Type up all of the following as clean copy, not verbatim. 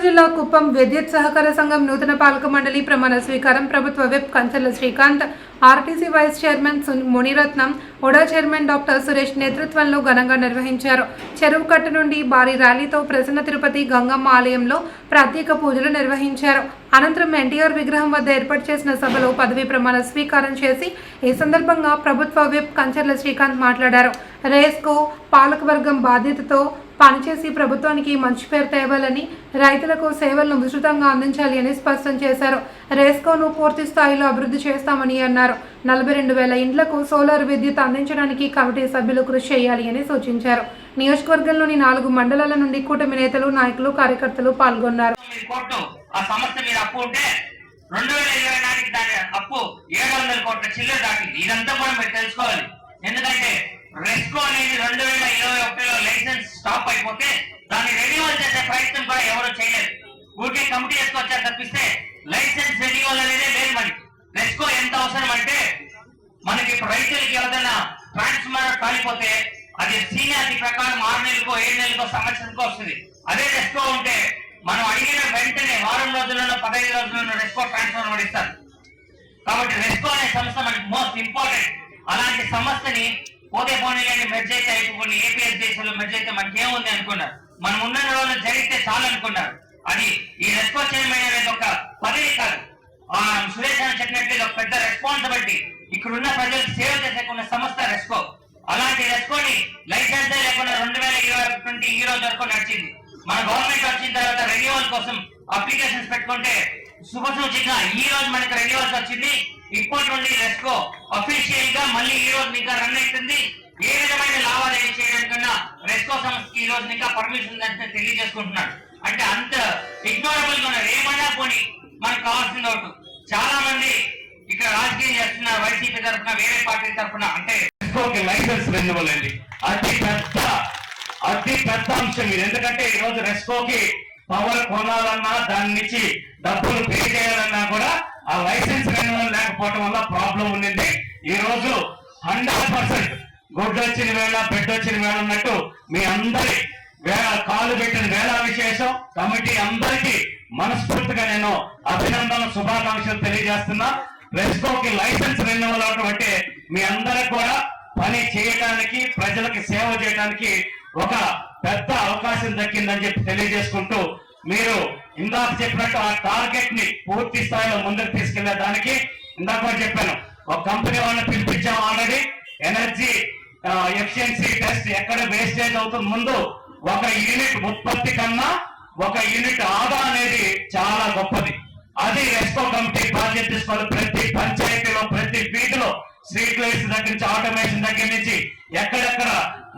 జిల్లా కుప్పం విద్యుత్ సహకార సంఘం నూతన పాలక మండలి ప్రమాణ స్వీకారం ప్రభుత్వ whip Kancharla Srikanth, RTC vice chairman Muniratnam, UDA chairman doctor Suresh నేతృత్వంలో ఘనంగా నిర్వహించారు. చెరువు కట్ట నుండి భారీ ర్యాలీతో ప్రసన్న తిరుపతి గంగమ్మ ఆలయంలో ప్రత్యేక పూజలు నిర్వహించారు. అనంతరం ఎన్టీఆర్ విగ్రహం వద్ద ఏర్పాటు చేసిన సభలో పదవీ ప్రమాణ స్వీకారం చేసి ఈ సందర్భంగా ప్రభుత్వ విప్ కంచర్ల శ్రీకాంత్ మాట్లాడారు. రేస్కో పాలకవర్గం బాధ్యతతో పనిచేసి ప్రభుత్వానికి మంచి పేరు తేవాలని, రైతులకు సేవలను విస్తృతంగా అందించాలి అని స్పష్టం చేశారు. రేస్కోను పూర్తి స్థాయిలో అభివృద్ధి చేస్తామని అన్నారు. 42,000 ఇండ్లకు సోలార్ విద్యుత్ అందించడానికి కమిటీ సభ్యులు కృషి చేయాలి అని సూచించారు. నియోజకవర్గంలోని 4 మండలాల నుండి కూటమి నేతలు, నాయకులు, కార్యకర్తలు పాల్గొన్నారు. రెస్కో అనేది 2021లో లైసెన్స్ స్టాప్ అయిపోతే దాన్ని రెన్యువల్ చేసే ప్రయత్నం కూడా ఎవరు చేయలేదు. ఊరికే కమిటీ వేసుకొచ్చారు తప్పిస్తే లైసెన్స్ రెన్యువల్ అనేది లేదు. మనకి రెస్కో ఎంత అవసరం అంటే, మనకి రైతులకి ఏదైనా ట్రాన్స్ఫార్మర్ కాలిపోతే అది సీనియారిటీ ప్రకారం 6 నెలలకో 7 నెలలకో సంవత్సరానికో వస్తుంది. అదే రెస్కో ఉంటే మనం అడిగిన వెంటనే వారం రోజుల్లోనో 15 రోజుల్లోనో రెస్కో ట్రాన్స్ఫార్మర్ ఇస్తారు. కాబట్టి రెస్కో అనే సంస్థ మనకి మోస్ట్ ఇంపార్టెంట్. అలాంటి సంస్థని పోతే పోనీలని మెర్జ్ అయితే అయిపోయి ఏపీఎస్ దేశంలో మెర్జ్ అయితే మనకి ఏముంది అనుకున్నారు. మనం ఉన్న రోజులు జరిగితే చాలు అనుకున్నారు. అది ఈ రెస్కో చైర్మన్ అనేది ఒక పదవి కాదు, సురేష్ అని చెప్పినట్టు ఒక పెద్ద రెస్పాన్సిబిలిటీ. ఇక్కడ ఉన్న ప్రజలకు సేవ చేసేకున్న సంస్థ రెస్కో. అలాంటి రెస్కోని లైసెన్స్ లేకుండా 2021 నుండి ఈ రోజు వరకు నడిచింది. మన గవర్నమెంట్ వచ్చిన తర్వాత రెన్యువల్ కోసం అప్లికేషన్స్ పెట్టుకుంటే శుభసూచిగా ఈ రోజు మనకి రెన్యువల్స్ వచ్చింది. ఇప్పటి నుండి రెస్కో అఫీషియల్ గా మళ్ళీ ఈ రోజు ఇంకా రన్ అవుతుంది. ఏ విధమైన లావాదేవీ చేయడానికన్నా రెస్కో సంస్థకి ఈ రోజు ఇంకా పర్మిషన్ ఉందని తెలియజేసుకుంటున్నాడు. అంటే అంత ఇగ్నోరబుల్ గా ఉన్నారు. ఏమైనా పోనీ మనకు కావాల్సింది ఒకటి. చాలా మంది ఇక్కడ రాజకీయం చేస్తున్నారు, వైసీపీ తరఫున, వేరే పార్టీ తరఫున. అంటే రెస్కోకి లైసెన్స్ రెన్యువల్ అండి అతి పెద్ద అంశం ఇది. ఎందుకంటే ఈ రోజు రెస్కోకి పవర్ కొనాలన్నా, దాని నుంచి డబ్బులు పే చేయాలన్నా కూడా ఆ లైసెన్స్ రెన్యువల్ లేకపోవడం వల్ల ప్రాబ్లం ఉండింది. ఈ రోజు 100% గుడ్డు వచ్చిన వేళ బెడ్ వచ్చిన వేళ ఉన్నట్టు మీ అందరి కాలు పెట్టిన వేళ విశేషం. కమిటీ అందరికీ మనస్ఫూర్తిగా నేను అభినందన శుభాకాంక్షలు తెలియజేస్తున్నా. రెస్కోకి లైసెన్స్ రెన్యువల్ అవడం అంటే మీ అందరికి కూడా పని చేయడానికి, ప్రజలకి సేవ చేయడానికి ఒక పెద్ద అవకాశం దక్కిందని చెప్పి తెలియజేసుకుంటూ, మీరు ఇందాక చెప్పినట్టు ఆ టార్గెట్ ని పూర్తి స్థాయిలో ముందుకు తీసుకెళ్లే దానికి ఇందాక చెప్పాను, ఒక కంపెనీ వాళ్ళని పిలిపించాం ఆల్రెడీ. ఎనర్జీ ఎఫిషియన్సీ టెస్ట్ ఎక్కడ వేస్టేజ్ అవుతుంది, ముందు ఒక యూనిట్ ఉత్పత్తి కన్నా ఒక యూనిట్ ఆదా అనేది చాలా గొప్పది. అది రెస్కో కమిటీ బాధ్యత తీసుకోవాలి. ప్రతి పంచాయతీలో, ప్రతి వీధిలో స్ట్రీట్ లైట్స్ దగ్గర నుంచి, ఆటోమేషన్ దగ్గర నుంచి, ఎక్కడెక్కడ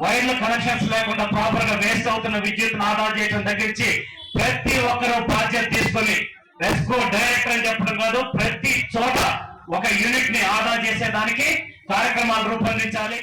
వైర్లు కనెక్షన్స్ లేకుండా ప్రాపర్ గా వేస్ట్ అవుతున్న విద్యుత్ ఆదా చేయడం దగ్గర నుంచి ప్రతి ఒక్కరూ బాధ్యత తీసుకొని, రెస్కో డైరెక్టర్ అని చెప్పడం కాదు, ప్రతి చోట ఒక యూనిట్ ని ఆదా చేసేదానికి కార్యక్రమాలు రూపొందించాలి.